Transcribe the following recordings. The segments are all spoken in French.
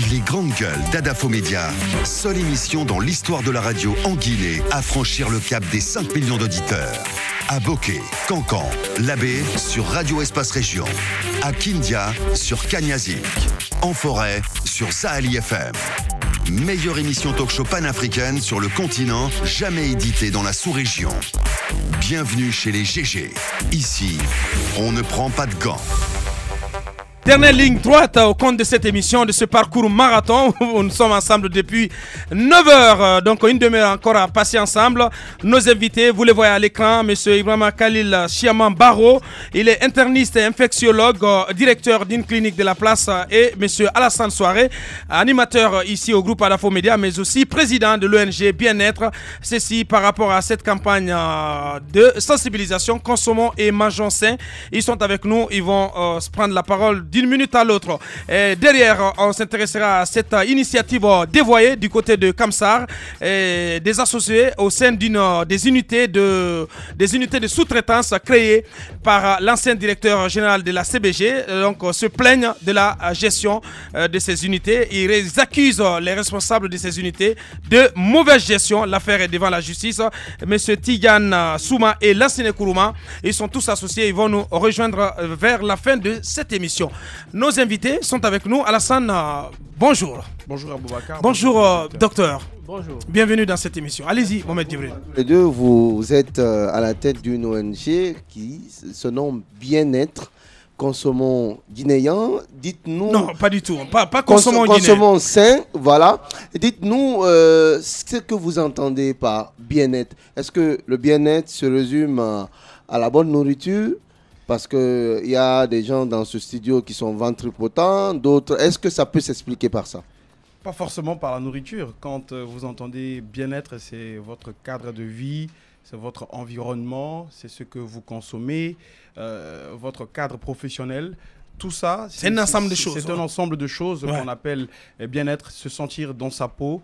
Les grandes gueules d'Adafo Média, seule émission dans l'histoire de la radio en Guinée à franchir le cap des 5 millions d'auditeurs. À Bokeh, Cancan, Labé sur Radio Espace Région. À Kindia sur Kanyazik. En forêt sur Sahali FM. Meilleure émission talk-show panafricaine sur le continent, jamais éditée dans la sous-région. Bienvenue chez les GG. Ici, on ne prend pas de gants. Dernière ligne droite au compte de cette émission, de ce parcours marathon. Nous sommes ensemble depuis 9h. Donc une demi-heure encore à passer ensemble. Nos invités, vous les voyez à l'écran, M. Ibrahima Khalil Chiaman Baro. Il est interniste et infectiologue, directeur d'une clinique de la place. Et M. Alassane Souaré, animateur ici au groupe Adafo Média, mais aussi président de l'ONG Bien-être. Ceci par rapport à cette campagne de sensibilisation. Consommons et mangeons sain. Ils sont avec nous. Ils vont se prendre la parole d'une minute à l'autre. Derrière, on s'intéressera à cette initiative dévoyée du côté de Kamsar, des associés au sein des unités de sous-traitance créées par l'ancien directeur général de la CBG. Donc, se plaignent de la gestion de ces unités. Ils accusent les responsables de ces unités de mauvaise gestion. L'affaire est devant la justice. Monsieur Tigane Souma et Lassine Kourouma, ils sont tous associés. Ils vont nous rejoindre vers la fin de cette émission. Nos invités sont avec nous. Alassane, bonjour. Bonjour Aboubakar. Bonjour docteur. Bonjour. Bienvenue dans cette émission. Allez-y, Mohamed Djibril. Les deux, vous êtes à la tête d'une ONG qui se nomme Bien-être. Consommons guinéen. Dites-nous. Non, pas du tout. Pas consommons guinéen. Consommons sain, voilà. Dites-nous ce que vous entendez par bien-être. Est-ce que le bien-être se résume à la bonne nourriture? Parce qu'il y a des gens dans ce studio qui sont ventripotents, d'autres. Est-ce que ça peut s'expliquer par ça? Pas forcément par la nourriture. Quand vous entendez bien-être, c'est votre cadre de vie, c'est votre environnement, c'est ce que vous consommez, votre cadre professionnel. Tout ça, c'est un ensemble de choses. C'est un ensemble de choses qu'on appelle bien-être, se sentir dans sa peau,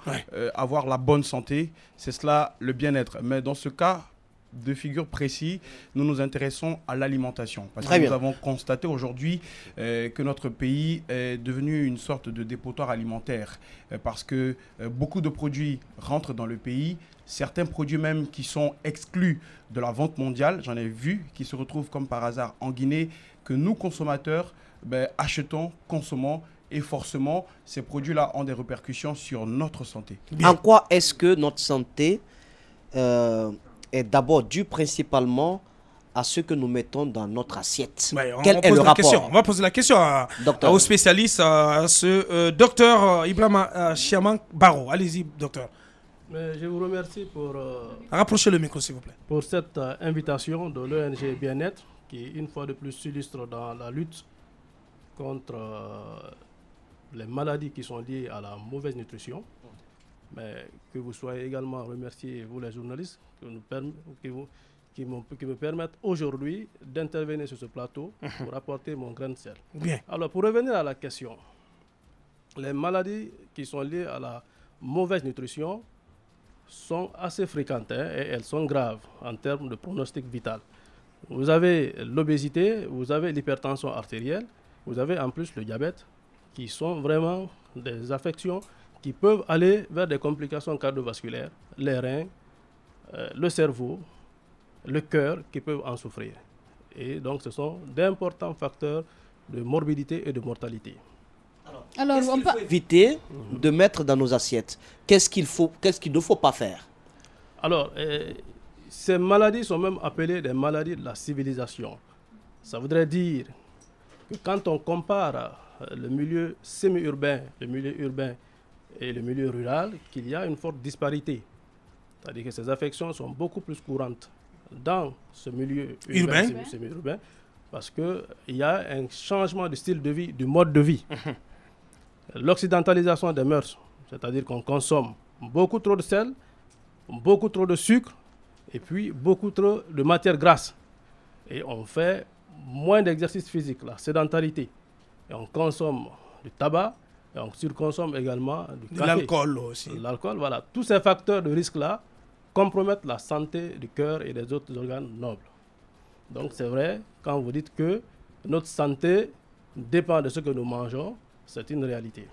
avoir la bonne santé. C'est cela le bien-être. Mais dans ce cas de figure précis, nous nous intéressons à l'alimentation. Parce que nous avons constaté aujourd'hui que notre pays est devenu une sorte de dépotoir alimentaire. Parce que beaucoup de produits rentrent dans le pays. Certains produits même qui sont exclus de la vente mondiale, j'en ai vu, qui se retrouvent comme par hasard en Guinée, que nous, consommateurs, achetons, consommons. Et forcément, ces produits-là ont des répercussions sur notre santé. En quoi est-ce que notre santé est d'abord due principalement à ce que nous mettons dans notre assiette? Quel est le rapport? On va poser la question au spécialiste, à ce docteur Ibrahima Chiaman Baro. Allez-y, docteur. Mais je vous remercie pour... rapprochez le micro, s'il vous plaît. Pour cette invitation de l'ONG Bien-être, qui, une fois de plus, s'illustre dans la lutte contre les maladies qui sont liées à la mauvaise nutrition. Mais que vous soyez également remerciés, vous les journalistes, qui me permettent aujourd'hui d'intervenir sur ce plateau pour apporter mon grain de sel. Bien. Alors, pour revenir à la question, les maladies qui sont liées à la mauvaise nutrition sont assez fréquentes et elles sont graves en termes de pronostic vital. Vous avez l'obésité, vous avez l'hypertension artérielle, vous avez en plus le diabète, qui sont vraiment des affections qui peuvent aller vers des complications cardiovasculaires, les reins, le cerveau, le cœur qui peuvent en souffrir. Et donc ce sont d'importants facteurs de morbidité et de mortalité. Alors on peut éviter de mettre dans nos assiettes. Qu'est-ce qu'il ne faut pas faire? Alors, ces maladies sont même appelées des maladies de la civilisation. Ça voudrait dire que quand on compare le milieu semi-urbain, le milieu urbain et le milieu rural, qu'il y a une forte disparité. C'est-à-dire que ces affections sont beaucoup plus courantes dans ce milieu urbain, semi-urbain, parce qu'il y a un changement de style de vie, du mode de vie. L'occidentalisation des mœurs, c'est-à-dire qu'on consomme beaucoup trop de sel, beaucoup trop de sucre, et puis beaucoup trop de matières grasses. Et on fait moins d'exercice physique, la sédentarité. Et on consomme du tabac, et on surconsomme également du café. L'alcool aussi. L'alcool, voilà. Tous ces facteurs de risque-là compromettent la santé du cœur et des autres organes nobles. Donc c'est vrai, quand vous dites que notre santé dépend de ce que nous mangeons, c'est une réalité.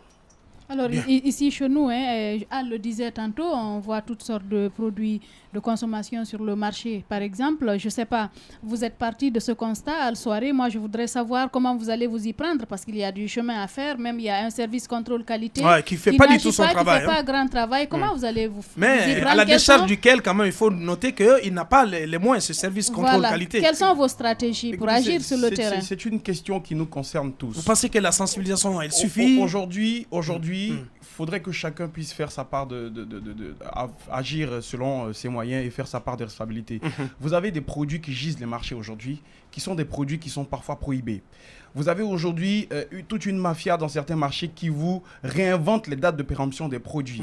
Alors ici chez nous, Al le disait tantôt, on voit toutes sortes de produits de consommation sur le marché. Par exemple, je ne sais pas, vous êtes parti de ce constat à la soirée. Moi, je voudrais savoir comment vous allez vous y prendre parce qu'il y a du chemin à faire. Même il y a un service contrôle qualité qui ne fait pas du tout son travail. Qui ne fait pas grand travail. Comment vous allez vous y Mais prendre? à la décharge duquel, quand même, il faut noter qu'il n'a pas les moyens, ce service contrôle qualité. Quelles sont vos stratégies pour agir sur le terrain? C'est une question qui nous concerne tous. Vous pensez que la sensibilisation, elle suffit? Aujourd'hui, il faudrait que chacun puisse faire sa part agir selon ses moyens et faire sa part de responsabilité. Vous avez des produits qui gisent les marchés aujourd'hui, qui sont des produits qui sont parfois prohibés. Vous avez aujourd'hui toute une mafia dans certains marchés qui vous réinvente les dates de péremption des produits.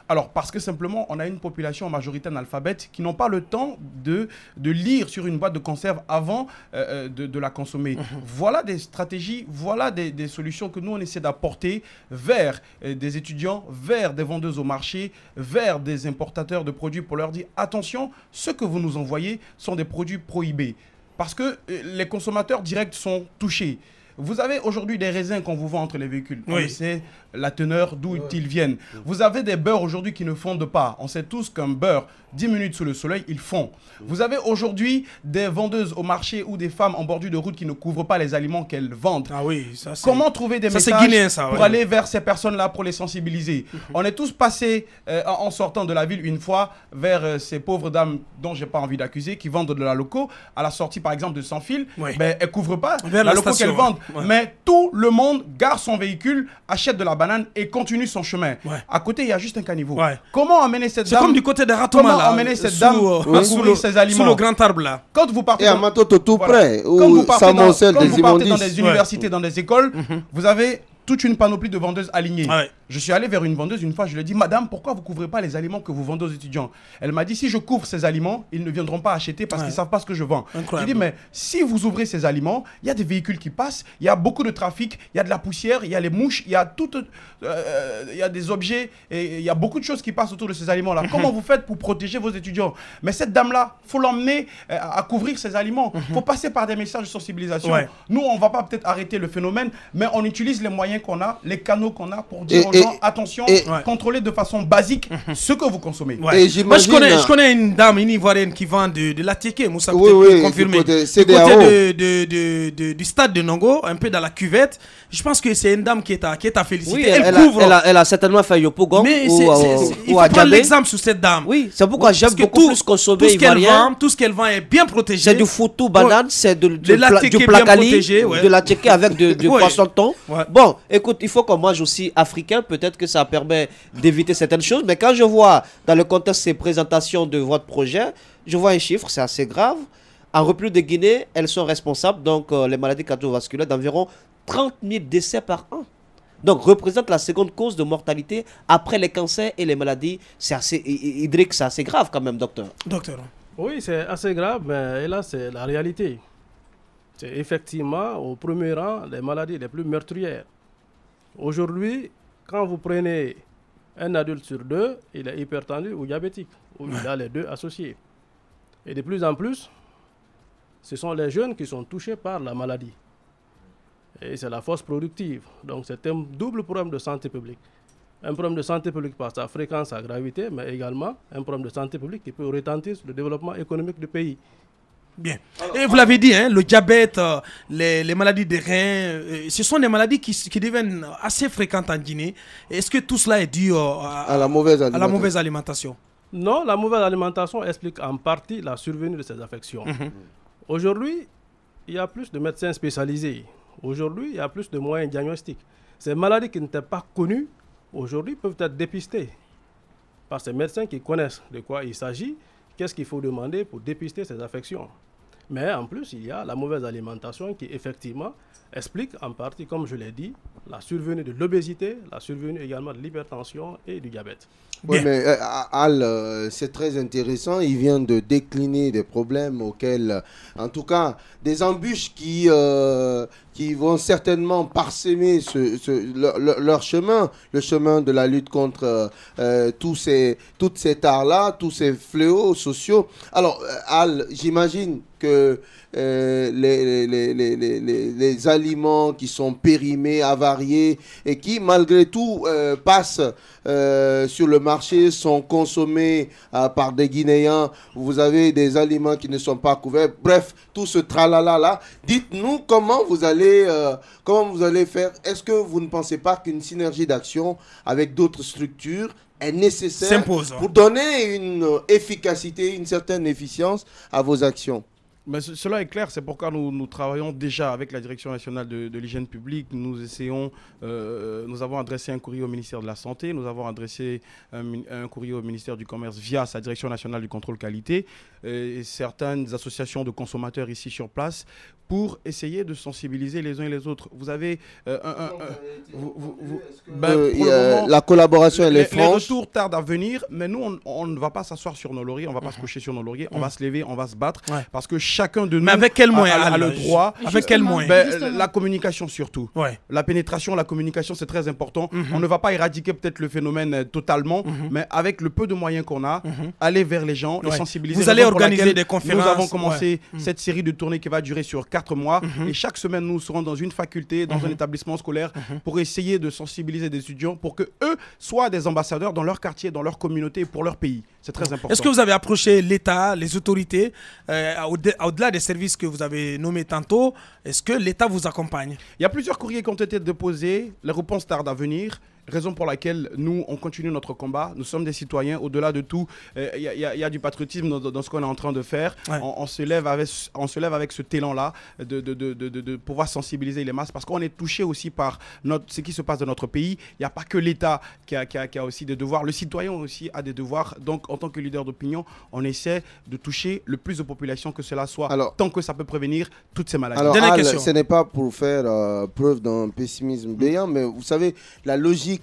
Alors, parce que simplement, on a une population en majorité analphabète qui n'ont pas le temps de lire sur une boîte de conserve avant de la consommer. Voilà des stratégies, voilà des solutions que nous, on essaie d'apporter vers des étudiants, vers des vendeuses au marché, vers des importateurs de produits pour leur dire « Attention, ce que vous nous envoyez sont des produits prohibés. » Parce que les consommateurs directs sont touchés. Vous avez aujourd'hui des raisins qu'on vous vend entre les véhicules. On sait la teneur, d'où ils viennent. Vous avez des beurres aujourd'hui qui ne fondent pas. On sait tous qu'un beurre, 10 minutes sous le soleil, il fond. Vous avez aujourd'hui des vendeuses au marché ou des femmes en bordure de route qui ne couvrent pas les aliments qu'elles vendent. Ah oui, ça c'est... Comment trouver des messages pour aller vers ces personnes-là, pour les sensibiliser? On est tous passés, en sortant de la ville une fois, vers ces pauvres dames dont je n'ai pas envie d'accuser, qui vendent de la loco. À la sortie, par exemple, de Sans Fil, elles ne couvrent pas vers la loco qu'elles vendent. Mais tout le monde gare son véhicule, achète de la banane et continue son chemin. À côté, il y a juste un caniveau. Comment amener cette dame? C'est comme du côté de Ratouma, là. Amener cette dame à couvrir ses aliments? Sous le grand arbre, là. Quand vous partez à Matoto, tout près. Quand vous partez dans des universités, dans des écoles, vous avez toute une panoplie de vendeuses alignées. Je suis allé vers une vendeuse une fois, je lui ai dit « Madame, pourquoi vous ne couvrez pas les aliments que vous vendez aux étudiants ?» Elle m'a dit « Si je couvre ces aliments, ils ne viendront pas acheter parce qu'ils ne savent pas ce que je vends. » Je dis « Mais si vous ouvrez ces aliments, il y a des véhicules qui passent, il y a beaucoup de trafic, il y a de la poussière, il y a les mouches, il y a il y a des objets, et il y a beaucoup de choses qui passent autour de ces aliments-là. Comment vous faites pour protéger vos étudiants? Mais cette dame-là, il faut l'emmener à couvrir ces aliments. Il faut passer par des messages de sensibilisation. Nous, on ne va pas peut-être arrêter le phénomène, mais on utilise les moyens qu'on a, les canaux qu'on a pour dire aux gens, attention, contrôlez de façon basique ce que vous consommez. Moi, je connais une dame, une Ivoirienne qui vend de la ticket, Moussa peut confirmer. Du côté du stade de Nongo, un peu dans la cuvette. Je pense que c'est une dame qui est à féliciter. Oui, elle a certainement fait Yopougon il faut prendre l'exemple sur cette dame. Oui, c'est pourquoi j'aime beaucoup plus consommer ivoirien. Tout ce qu'elle vend est bien protégé. C'est du foutou banane, c'est du placali, de la ticket avec du poisson thon. Bon, écoute, il faut qu'on mange aussi africain. Peut-être que ça permet d'éviter certaines choses. Mais quand je vois dans le contexte ces présentations de votre projet, je vois un chiffre, c'est assez grave. En République de Guinée, elles sont responsables, donc les maladies cardiovasculaires, d'environ 30 000 décès par an. Donc, représente la seconde cause de mortalité après les cancers et les maladies. C'est assez hydrique, c'est assez grave quand même, docteur. Oui, c'est assez grave, mais là, c'est la réalité. C'est effectivement au premier rang les maladies les plus meurtrières. Aujourd'hui, quand vous prenez un adulte sur deux, il est hypertendu ou diabétique, ou il a les deux associés. Et de plus en plus, ce sont les jeunes qui sont touchés par la maladie. Et c'est la force productive. Donc c'est un double problème de santé publique. Un problème de santé publique par sa fréquence, sa gravité, mais également un problème de santé publique qui peut retentir sur le développement économique du pays. Bien. Et vous l'avez dit, le diabète, les maladies des reins, ce sont des maladies qui deviennent assez fréquentes en Guinée. Est-ce que tout cela est dû à la mauvaise alimentation? Non, la mauvaise alimentation explique en partie la survenue de ces affections. Aujourd'hui, il y a plus de médecins spécialisés. Aujourd'hui, il y a plus de moyens diagnostiques. Ces maladies qui n'étaient pas connues, aujourd'hui, peuvent être dépistées par ces médecins qui connaissent de quoi il s'agit, qu'est-ce qu'il faut demander pour dépister ces affections. Mais en plus, il y a la mauvaise alimentation qui, effectivement, explique en partie, comme je l'ai dit, la survenue de l'obésité, la survenue également de l'hypertension et du diabète. Oui, mais Al, c'est très intéressant. Il vient de décliner des problèmes auxquels, en tout cas, des embûches qui vont certainement parsemer leur chemin, le chemin de la lutte contre toutes ces tares-là, tous ces fléaux sociaux. Alors, Al, j'imagine que les aliments qui sont périmés, avariés et qui malgré tout passent sur le marché, sont consommés par des Guinéens. Vous avez des aliments qui ne sont pas couverts. Bref, tout ce tralala là. Dites-nous comment vous allez faire. Est-ce que vous ne pensez pas qu'une synergie d'action avec d'autres structures est nécessaire pour donner une efficacité, une certaine efficience à vos actions? Mais cela est clair, c'est pourquoi nous travaillons déjà avec la Direction nationale de l'hygiène publique. Nous avons adressé un courrier au ministère de la Santé, nous avons adressé un courrier au ministère du Commerce via sa Direction nationale du contrôle qualité et certaines associations de consommateurs ici sur place pour essayer de sensibiliser les uns et les autres. Vous avez la collaboration elle est franche. Les retours tardent à venir, mais nous on ne va pas s'asseoir sur nos lauriers, on ne va pas se coucher sur nos lauriers, on va se lever, on va se battre parce que chacun de nous avec quel moyen a le droit. Avec quel moyen? La communication surtout. La pénétration, la communication, c'est très important. On ne va pas éradiquer peut-être le phénomène totalement, mais avec le peu de moyens qu'on a, aller vers les gens, les sensibiliser. Vous allez organiser des conférences. Nous avons commencé cette série de tournées qui va durer sur 4 mois et chaque semaine nous serons dans une faculté, dans un établissement scolaire pour essayer de sensibiliser des étudiants pour que eux soient des ambassadeurs dans leur quartier, dans leur communauté et pour leur pays. C'est très important. Est-ce que vous avez approché l'État, les autorités, au-delà des services que vous avez nommés tantôt, est-ce que l'État vous accompagne? Il y a plusieurs courriers qui ont été déposés, les réponses tardent à venir. Raison pour laquelle nous, on continue notre combat. Nous sommes des citoyens. Au-delà de tout, il y a du patriotisme dans ce qu'on est en train de faire. On se lève avec ce talent-là de pouvoir sensibiliser les masses parce qu'on est touché aussi par ce qui se passe dans notre pays. Il n'y a pas que l'État qui a aussi des devoirs. Le citoyen aussi a des devoirs. Donc, en tant que leader d'opinion, on essaie de toucher le plus de population que cela soit, tant que ça peut prévenir toutes ces maladies. Alors, ce n'est pas pour faire preuve d'un pessimisme béant, mais vous savez, la logique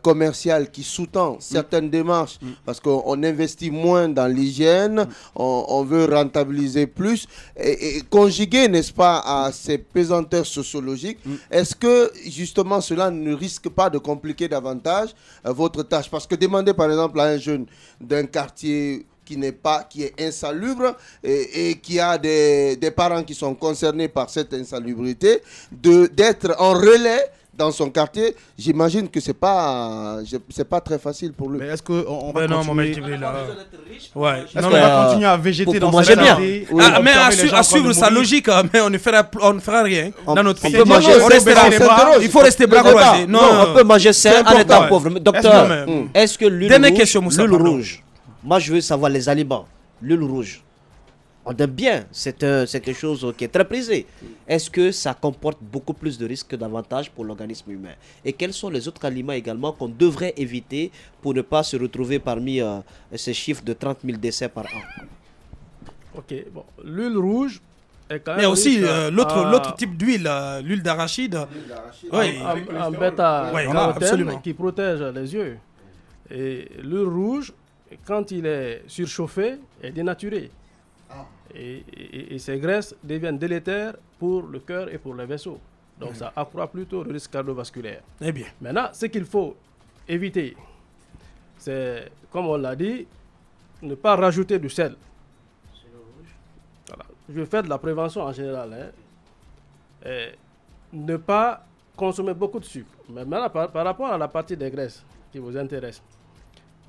commerciale qui sous-tend certaines démarches parce qu'on investit moins dans l'hygiène, on veut rentabiliser plus et conjuguer, n'est-ce pas, à ces pesanteurs sociologiques. Est-ce que justement cela ne risque pas de compliquer davantage votre tâche? Parce que demander par exemple à un jeune d'un quartier qui est insalubre et qui a des parents qui sont concernés par cette insalubrité d'être en relais dans son quartier, j'imagine que c'est pas très facile pour lui. Mais est-ce qu'on va continuer à végéter dans manger bien? Mais à suivre sa logique, mais on ne fera rien dans notre pays. Il faut rester bras croisés. Non, on peut manger sain en étant pauvre. Docteur, est-ce que l'huile rouge, moi je veux savoir les aliments, l'huile rouge, on aime bien, c'est quelque chose qui est très prisé. Est-ce que ça comporte beaucoup plus de risques que d'avantages pour l'organisme humain? Et quels sont les autres aliments également qu'on devrait éviter pour ne pas se retrouver parmi ces chiffres de 30 000 décès par an? Ok, bon, l'huile rouge est quand même... Il y a aussi l'autre type d'huile, l'huile d'arachide. En bêta-carotène qui protège les yeux. Et l'huile rouge, quand il est surchauffé, est dénaturé. Et ces graisses deviennent délétères pour le cœur et pour les vaisseaux. Donc ça accroît plutôt le risque cardiovasculaire. Eh bien. Maintenant, ce qu'il faut éviter, c'est, comme on l'a dit, ne pas rajouter du sel. Voilà. Je vais faire de la prévention en général. Et ne pas consommer beaucoup de sucre. Mais maintenant, par rapport à la partie des graisses qui vous intéresse,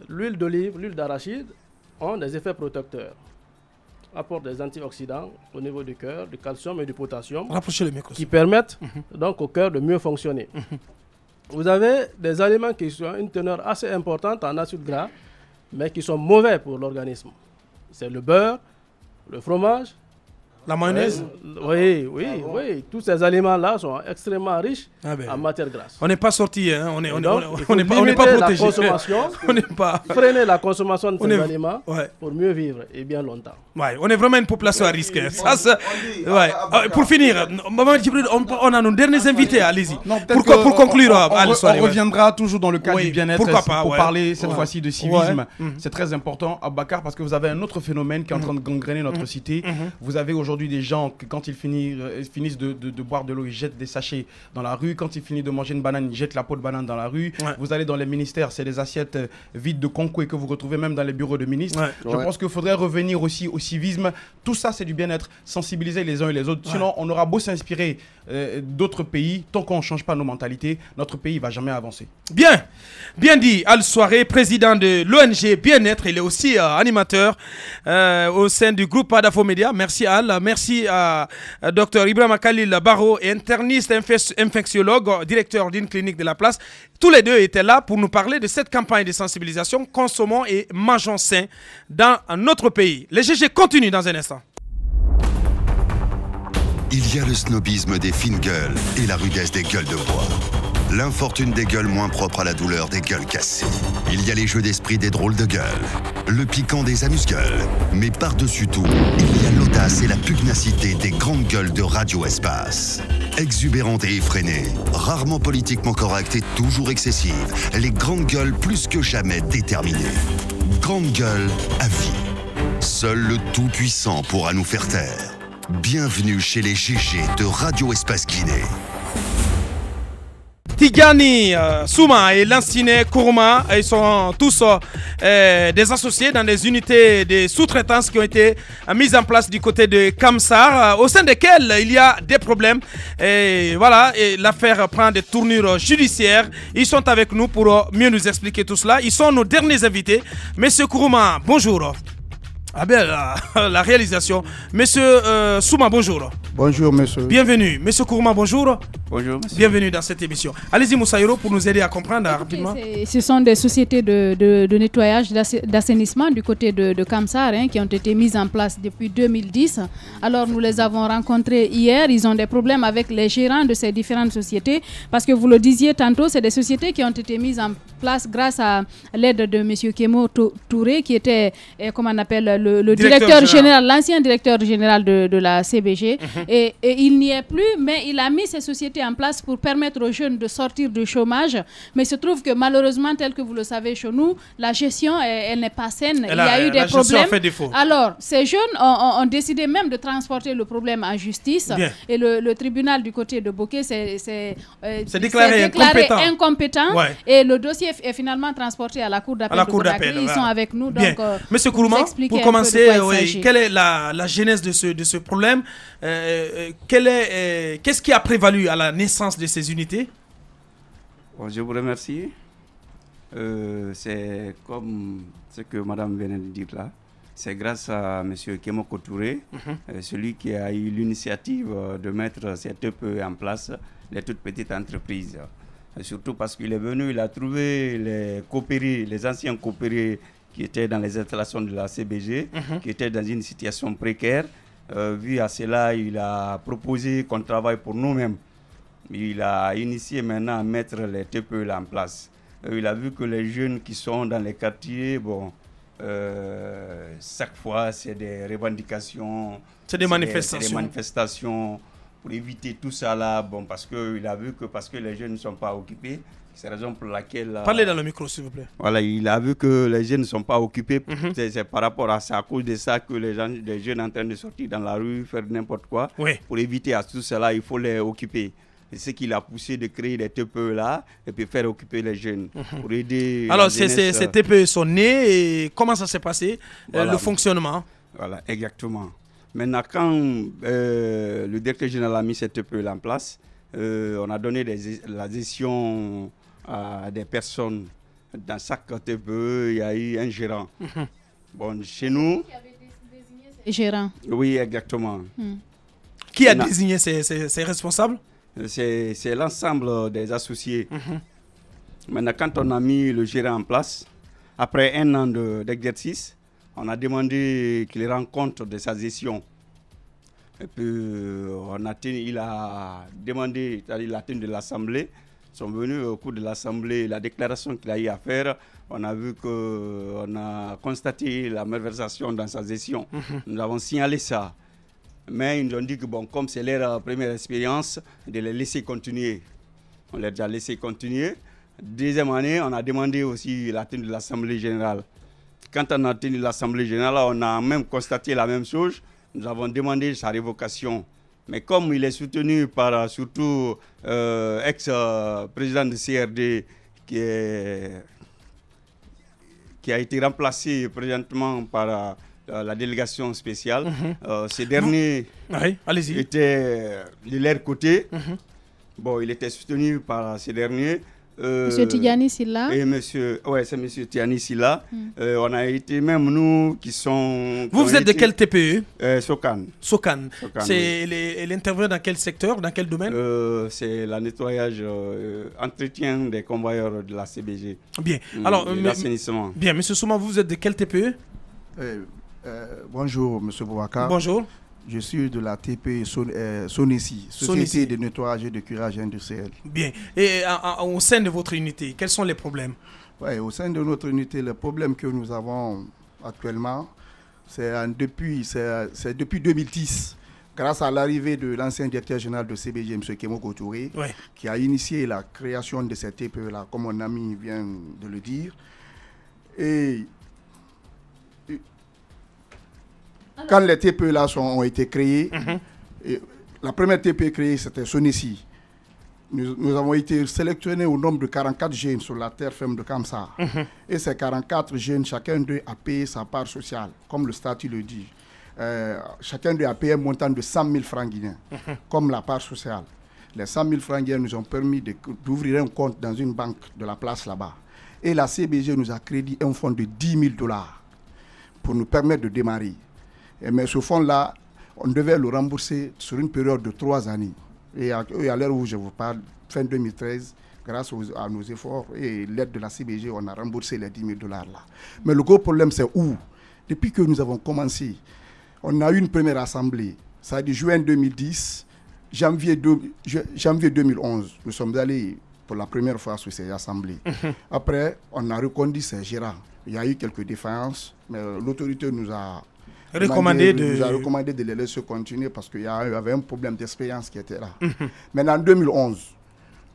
l'huile d'olive, l'huile d'arachide ont des effets protecteurs. Apportent des antioxydants au niveau du cœur, du calcium et du potassium qui permettent donc au cœur de mieux fonctionner. Vous avez des aliments qui ont une teneur assez importante en acides gras, mais qui sont mauvais pour l'organisme. C'est le beurre, le fromage, la mayonnaise. Oui. Tous ces aliments-là sont extrêmement riches en matière grasse. On n'est pas sorti, hein. On n'est pas protégé. Freiner la consommation de ces aliments pour mieux vivre et bien longtemps. On est vraiment une population à risque. Pour finir, on a nos derniers invités, allez-y. Pour conclure, on reviendra toujours dans le cadre du bien-être pour parler cette fois-ci de civisme. C'est très important, Abakar, parce que vous avez un autre phénomène qui est en train de gangréner notre cité. Vous avez aujourd'hui aujourd'hui des gens que quand ils finissent de boire de l'eau, ils jettent des sachets dans la rue. Quand ils finissent de manger une banane, ils jettent la peau de banane dans la rue. Ouais. Vous allez dans les ministères, c'est des assiettes vides de concoué que vous retrouvez même dans les bureaux de ministres. Ouais. Je pense qu'il faudrait revenir aussi au civisme. Tout ça, c'est du bien-être. Sensibiliser les uns et les autres. Ouais. Sinon, on aura beau s'inspirer d'autres pays. Tant qu'on ne change pas nos mentalités, notre pays ne va jamais avancer. Bien dit. Al Soiré, président de l'ONG Bien-être. Il est aussi animateur au sein du groupe Adafo Média. Merci Al. Merci à Dr Ibrahima Khalil Baro, interniste infectiologue, directeur d'une clinique de la place. Tous les deux étaient là pour nous parler de cette campagne de sensibilisation. Consommons et mangeons sain dans notre pays. Les GG continuent dans un instant. Il y a le snobisme des fines gueules et la rudesse des gueules de bois. L'infortune des gueules moins propres à la douleur des gueules cassées. Il y a les jeux d'esprit des drôles de gueules, le piquant des amuse-gueules. Mais par-dessus tout, il y a l'audace et la pugnacité des grandes gueules de Radio Espace. Exubérantes et effrénées, rarement politiquement correctes et toujours excessives, les grandes gueules plus que jamais déterminées. Grandes gueules à vie. Seul le Tout-Puissant pourra nous faire taire. Bienvenue chez les GG de Radio Espace Guinée. Tigani, Souma et Lanciné Kourouma, ils sont tous des associés dans des unités de sous-traitance qui ont été mises en place du côté de Kamsar, au sein desquelles il y a des problèmes. Et voilà, et l'affaire prend des tournures judiciaires. Ils sont avec nous pour mieux nous expliquer tout cela. Ils sont nos derniers invités. Monsieur Kourouma, bonjour. Ah bien, la réalisation. Monsieur Souma, bonjour. Bonjour, monsieur. Bienvenue. Monsieur Kourouma, bonjour. Bonjour, monsieur. Bienvenue dans cette émission. Allez-y, Moussaïro, pour nous aider à comprendre rapidement. Ce sont des sociétés de nettoyage, d'assainissement du côté de Kamsar qui ont été mises en place depuis 2010. Alors, nous les avons rencontrés hier. Ils ont des problèmes avec les gérants de ces différentes sociétés. Parce que vous le disiez tantôt, c'est des sociétés qui ont été mises en place grâce à l'aide de M. Kémo Touré, qui était, comment on appelle, le directeur général, l'ancien directeur général de la CBG. Et il n'y est plus, mais il a mis ces sociétés en place pour permettre aux jeunes de sortir du chômage. Mais il se trouve que malheureusement, tel que vous le savez chez nous, la gestion, elle n'est pas saine. Il y a eu des problèmes. Fait défaut. Alors, ces jeunes ont décidé même de transporter le problème en justice. Bien. Et le tribunal du côté de Bokeh s'est déclaré incompétent. Ouais. Et le dossier est finalement transporté à la cour d'appel de Conakry. Ils sont avec nous. Donc, Monsieur Kourouma, pour commencer, quelle est la genèse de ce problème? Qu'est-ce qui a prévalu à la naissance de ces unités? Bon, je vous remercie. C'est comme ce que madame venait de dire là. C'est grâce à M. Kémo Touré, celui qui a eu l'initiative de mettre ces TPE en place, les toutes petites entreprises. Surtout parce qu'il est venu, il a trouvé les anciens coopérés qui étaient dans les installations de la CBG, qui étaient dans une situation précaire. Vu à cela, il a proposé qu'on travaille pour nous-mêmes. Il a initié maintenant à mettre les TPE là en place. Il a vu que les jeunes qui sont dans les quartiers, chaque fois, c'est des revendications. C'est des manifestations. C'est des manifestations pour éviter tout ça là. Bon, parce qu'il a vu que les jeunes ne sont pas occupés. C'est la raison pour laquelle... Parlez dans le micro, s'il vous plaît. Voilà, il a vu que les jeunes ne sont pas occupés. C'est par rapport à ça, à cause de ça que les jeunes sont en train de sortir dans la rue, faire n'importe quoi. Oui. Pour éviter à tout cela, il faut les occuper. C'est ce qui l'a poussé de créer des TPE là et puis faire occuper les jeunes. Pour aider. Alors, ces TPE sont nés et comment ça s'est passé, le fonctionnement? Voilà, exactement. Maintenant, quand le directeur général a mis ces TPE là en place, on a donné la gestion à des personnes. Dans chaque TPE, il y a eu un gérant. Bon, chez nous... Qui avait désigné ces gérants? Oui, exactement. Qui a désigné ces responsables? C'est l'ensemble des associés. Maintenant, quand on a mis le gérant en place, après un an d'exercice, on a demandé qu'il rende compte de sa gestion. Et puis, il a demandé, c'est-à-dire la tenue de l'Assemblée. Ils sont venus au cours de l'Assemblée, la déclaration qu'il a eu à faire, on a vu qu'on a constaté la malversation dans sa gestion. Nous avons signalé ça. Mais ils nous ont dit que comme c'est leur première expérience, de les laisser continuer. On les a laissé continuer. Deuxième année, on a demandé aussi la tenue de l'Assemblée générale. Quand on a tenu l'Assemblée générale, on a même constaté la même chose. nous avons demandé sa révocation. Mais comme il est soutenu par surtout ex-président de CRD qui a été remplacé présentement par la délégation spéciale, ces derniers étaient de leur côté. Bon, il était soutenu par ces derniers. Monsieur Tidiane Silla. Et c'est monsieur Tidiane Silla. On a été même nous qui sont... Vous êtes de quel TPE? Sokan. Elle intervient dans quel secteur, dans quel domaine? C'est le nettoyage, entretien des convoyeurs de la CBG. Bien. Alors, l'assainissement. Bien, monsieur Souma, vous êtes de quel TPE? Bonjour, monsieur Boubacar. Bonjour. Je suis de la TPE Sonessi, Société de nettoyage et de curage industriel. Bien. Et au sein de votre unité, quels sont les problèmes? Oui, au sein de notre unité, le problème que nous avons actuellement, c'est depuis 2010, grâce à l'arrivée de l'ancien directeur général de CBG, M. Kemoko Touré, qui a initié la création de cette TPE-là, comme mon ami vient de le dire. Et quand les TPE-là ont été créés, la première TPE créée, c'était Sonessi. Nous avons été sélectionnés au nombre de 44 jeunes sur la terre ferme de Kamsa. Et ces 44 jeunes, chacun d'eux a payé sa part sociale, comme le statut le dit. Chacun d'eux a payé un montant de 100 000 francs guinéens, comme la part sociale. Les 100 000 francs guinéens nous ont permis d'ouvrir un compte dans une banque de la place là-bas. Et la CBG nous a crédité un fonds de 10 000 $ pour nous permettre de démarrer. Mais ce fonds-là, on devait le rembourser sur une période de 3 années. Et à l'heure où je vous parle, fin 2013, grâce à nos efforts et l'aide de la CBG, on a remboursé les 10 000 $ là. Mais le gros problème, c'est où? Depuis que nous avons commencé, on a eu une première assemblée. Ça a dit juin 2010, janvier 2011. Nous sommes allés pour la première fois sur ces assemblées. Après, on a reconduit ces gérants. Il y a eu quelques défaillances, mais l'autorité nous a recommandé de les laisser continuer parce qu'il y avait un problème d'expérience qui était là. Maintenant, en 2011,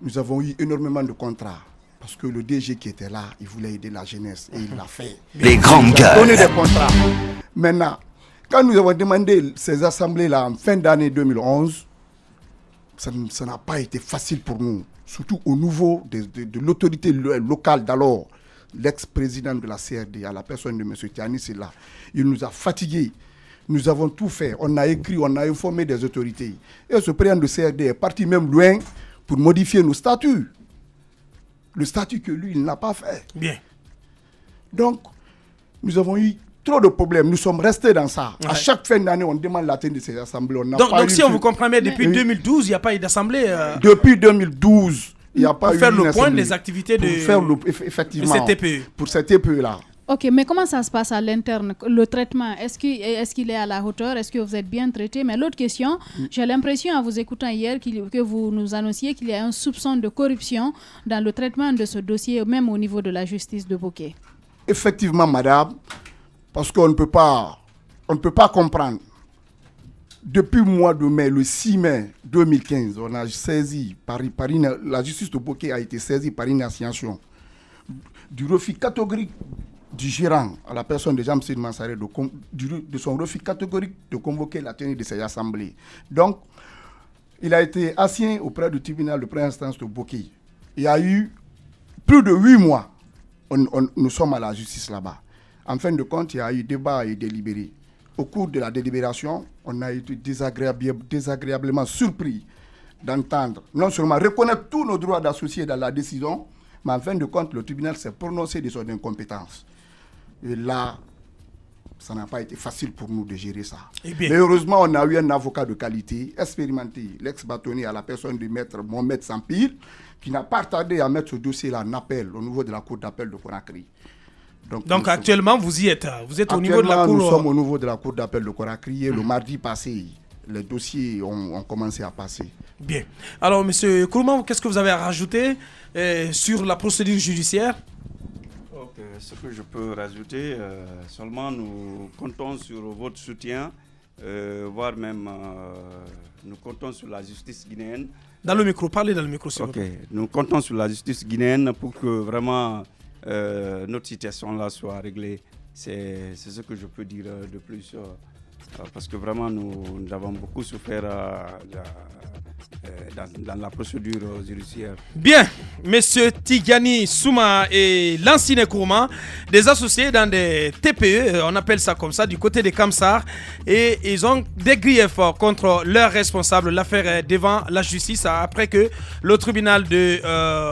nous avons eu énormément de contrats parce que le DG qui était là, il voulait aider la jeunesse et il l'a fait. Les grands gars. Donner des contrats. Maintenant, quand nous avons demandé ces assemblées-là en fin d'année 2011, ça n'a pas été facile pour nous, surtout au niveau de l'autorité locale d'alors. L'ex-président de la CRD, à la personne de M. Tiani Silla, il nous a fatigués. Nous avons tout fait. On a écrit, on a informé des autorités. Et ce président de CRD est parti même loin pour modifier nos statuts. Le statut que lui, il n'a pas fait. Bien. Donc, nous avons eu trop de problèmes. Nous sommes restés dans ça. À chaque fin d'année, on demande la tenue de ces assemblées. Donc si on vous comprend bien, depuis 2012, il n'y a pas eu d'assemblée Depuis 2012. Il n'y a pas pour faire le point des activités de cette TPE. Pour cette TPE-là. Ok, mais comment ça se passe à l'interne? Le traitement, est-ce qu'il est à la hauteur? Est-ce que vous êtes bien traité? Mais l'autre question, j'ai l'impression en vous écoutant hier que vous nous annonciez qu'il y a un soupçon de corruption dans le traitement de ce dossier, même au niveau de la justice de Bouquet. Effectivement, madame, parce qu'on ne peut pas comprendre. Depuis le mois de mai, le 6 mai 2015, on a saisi, la justice de Bouquet a été saisie par une assignation du refus catégorique du gérant à la personne de Jean-Michel Mansaré de son refus catégorique de convoquer la tenue de ces assemblées. Donc, il a été assigné auprès du tribunal de première instance de Bouquet. Il y a eu plus de 8 mois, nous sommes à la justice là-bas. En fin de compte, il y a eu débat et délibéré. Au cours de la délibération, on a été désagréablement surpris d'entendre, non seulement reconnaître tous nos droits d'associés dans la décision, mais en fin de compte, le tribunal s'est prononcé de son incompétence. Et là, ça n'a pas été facile pour nous de gérer ça. Mais heureusement, on a eu un avocat de qualité, expérimenté, l'ex-bâtonnier à la personne du maître Mohamed Sampir, qui n'a pas tardé à mettre ce dossier-là en appel au niveau de la cour d'appel de Conakry. Donc actuellement, vous y êtes. Vous êtes au niveau de la cour. Nous sommes au niveau de la cour d'appel de Conakry et le mardi passé, les dossiers ont commencé à passer. Bien. Alors, M. Kourouman, qu'est-ce que vous avez à rajouter sur la procédure judiciaire? Ce que je peux rajouter, seulement nous comptons sur votre soutien, voire même nous comptons sur la justice guinéenne. Dans le micro, parlez dans le micro, s'il vous plaît. Nous comptons sur la justice guinéenne pour que vraiment notre situation là soit réglée. C'est ce que je peux dire de plus. parce que vraiment nous avons beaucoup souffert dans la procédure judiciaire. Bien, Monsieur Tigani Souma et Lansine Kourma, des associés dans des TPE, on appelle ça comme ça, du côté des Kamsar, et ils ont des griefs contre leurs responsables. L'affaire est devant la justice après que le tribunal de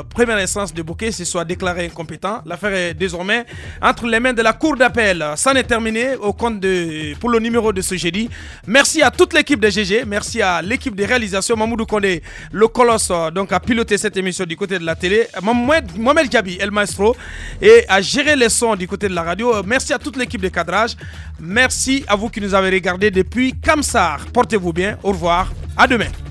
première instance de Bouquet se soit déclaré incompétent. L'affaire est désormais entre les mains de la cour d'appel. Ça n'est terminé au compte pour le numéro de ce jeudi. Merci à toute l'équipe de GG, merci à l'équipe de réalisation, Mamoudou Kondé, le colosse, donc a piloté cette émission du côté de la télé, Mohamed Gabi, El Maestro, et a géré les sons du côté de la radio. Merci à toute l'équipe de cadrage. Merci à vous qui nous avez regardé depuis Kamsar. Portez-vous bien. Au revoir. À demain.